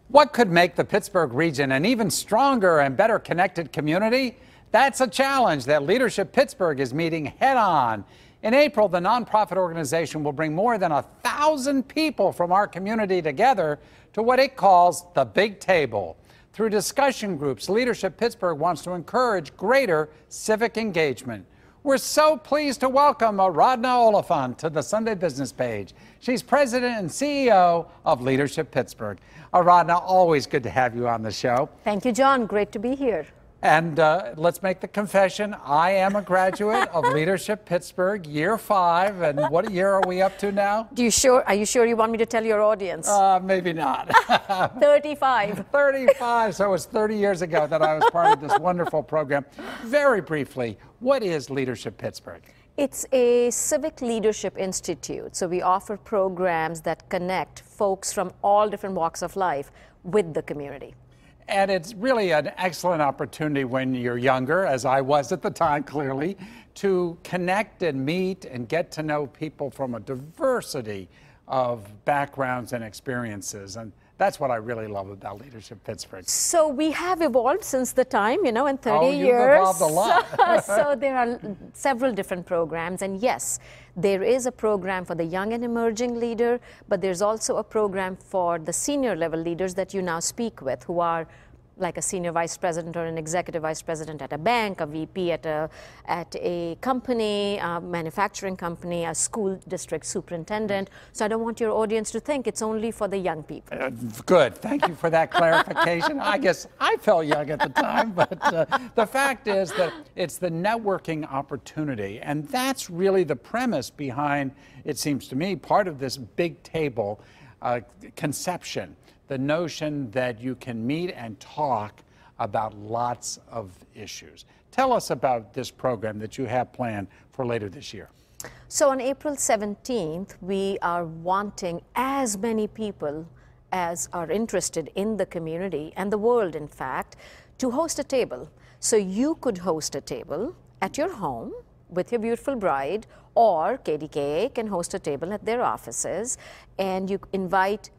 What could make the Pittsburgh region an even stronger and better connected community? That's a challenge that Leadership Pittsburgh is meeting head on. In April, the nonprofit organization will bring more than 1,000 people from our community together to what it calls the Big Table. Through discussion groups, Leadership Pittsburgh wants to encourage greater civic engagement. We're so pleased to welcome Aradhna Oliphant to the Sunday Business Page. She's president and CEO of Leadership Pittsburgh. Aradhna, always good to have you on the show. Thank you, John. Great to be here. And let's make the confession, I am a graduate of Leadership Pittsburgh, year 5. And what year are we up to now? Are you sure you want me to tell your audience? Maybe not. 35. 35. So it was 30 years ago that I was part of this wonderful program. Very briefly, what is Leadership Pittsburgh? It's a civic leadership institute. So we offer programs that connect folks from all different walks of life with the community. And it's really an excellent opportunity when you're younger, as I was at the time, clearly, to connect and meet and get to know people from a diversity of backgrounds and experiences. And that's what I really love about Leadership Pittsburgh. So we have evolved since the time, in 30 you've years. Evolved a lot. So there are several different programs. And yes, there is a program for the young and emerging leader, but there's also a program for the senior level leaders that you now speak with, who are like a senior vice president or an executive vice president at a bank, a VP at a company, a manufacturing company, a school district superintendent. So I don't want your audience to think it's only for the young people. Good. Thank you for that clarification. I guess I felt young at the time, but the fact is that it's the networking opportunity, and that's really the premise behind, it seems to me, part of this Big Table conception. The notion that you can meet and talk about lots of issues. Tell us about this program that you have planned for later this year. So on April 17th, we are wanting as many people as are interested in the community and the world, in fact, to host a table. So you could host a table at your home with your beautiful bride, or KDKA can host a table at their offices, and you invite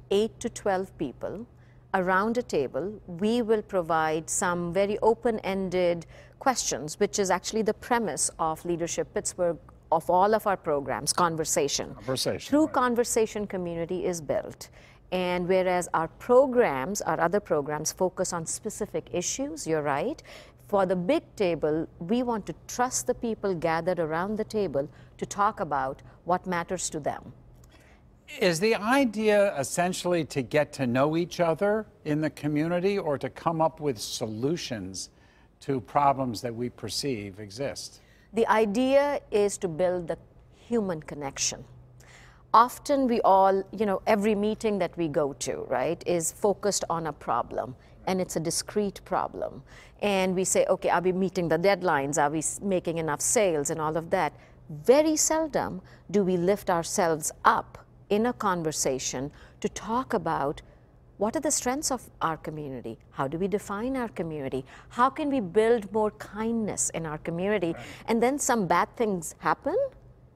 8 to 12 people around a table. We will provide some very open-ended questions, which is actually the premise of Leadership Pittsburgh, of all of our programs, conversation. Through right. Conversation, community is built. And whereas our programs, our other programs, focus on specific issues, you're right, for the Big Table, we want to trust the people gathered around the table to talk about what matters to them. Is the idea essentially to get to know each other in the community, or to come up with solutions to problems that we perceive exist? The idea is to build the human connection. Often we all, every meeting that we go to, right, is focused on a problem, and it's a discrete problem. And we say, okay, are we meeting the deadlines? Are we making enough sales and all of that? Very seldom do we lift ourselves up in a conversation to talk about what are the strengths of our community? How do we define our community? How can we build more kindness in our community? Right. And then some bad things happen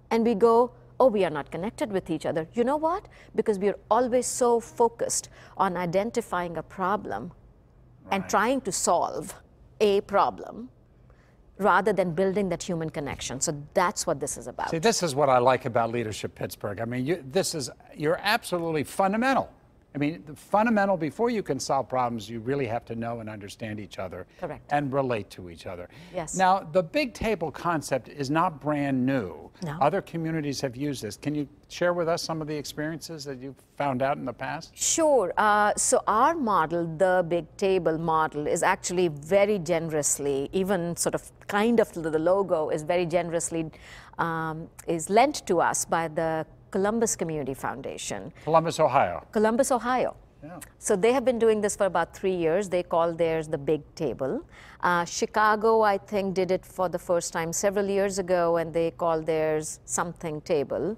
and we go, oh, we are not connected with each other. You know what? Because we are always so focused on identifying a problem and trying to solve a problem, rather than building that human connection. So that's what this is about. See, this is what I like about Leadership Pittsburgh. I mean, you're absolutely fundamental. I mean, fundamental, before you can solve problems, you really have to know and understand each other. Correct. And relate to each other. Yes. Now, the Big Table concept is not brand new. No. Other communities have used this. Can you share with us some of the experiences that you've found out in the past? Sure. So our model, the Big Table model, is actually very generously, even sort of kind of the logo is very generously is lent to us by the Columbus Community Foundation. Columbus, Ohio. Columbus, Ohio. Yeah. So they have been doing this for about 3 years. They call theirs the Big Table. Chicago, I think, did it for the first time several years ago, and they call theirs Something Table.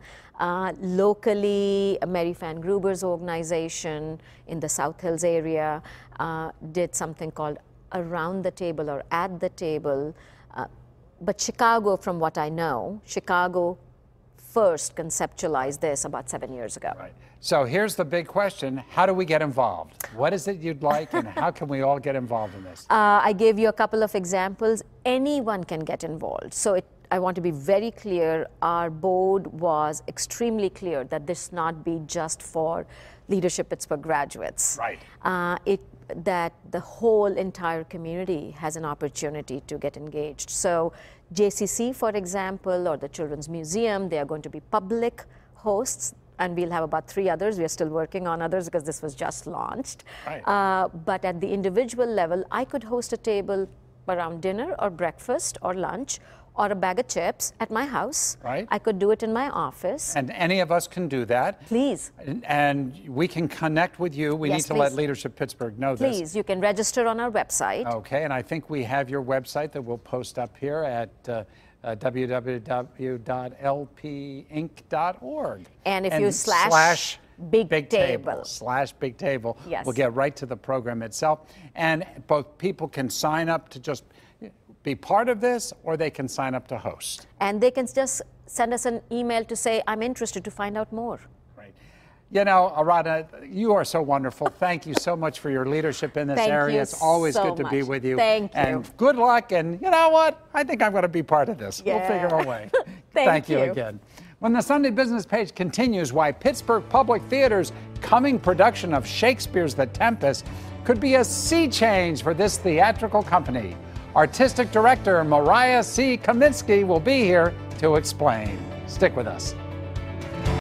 Locally, Mary Fan Gruber's organization in the South Hills area did something called Around the Table or At the Table. But Chicago, from what I know, Chicago first conceptualized this about 7 years ago. Right. So here's the big question. How do we get involved? What is it you'd like, and how can we all get involved in this? I gave you a couple of examples. Anyone can get involved. So I want to be very clear. Our board was extremely clear that this not be just for Leadership Pittsburgh graduates. Right. That the whole entire community has an opportunity to get engaged. So JCC, for example, or the Children's Museum, they are going to be public hosts, and we'll have about 3 others. We are still working on others because this was just launched. Right. But at the individual level, I could host a table around dinner or breakfast or lunch or a bag of chips at my house. Right. I could do it in my office. And any of us can do that. Please. And we can connect with you. We Yes, need to please. let Leadership Pittsburgh know this. Please, you can register on our website. Okay, and I think we have your website that we'll post up here at www.lpinc.org. And if you slash big table. Slash big table. Yes. We'll get right to the program itself. And both people can sign up to just be part of this, or they can sign up to host. And they can just send us an email to say, I'm interested to find out more. Right. You know, Aradhana, you are so wonderful. Thank you so much for your leadership in this Thank area. you It's always so good to be much. with you. Thank you. And good luck. And you know what? I think I'm going to be part of this. Yeah. We'll figure a way. Thank you you. again. When the Sunday Business page continues why Pittsburgh Public Theater's coming production of Shakespeare's The Tempest could be a sea change for this theatrical company. Artistic director Mariah C. Kaminsky will be here to explain. Stick with us.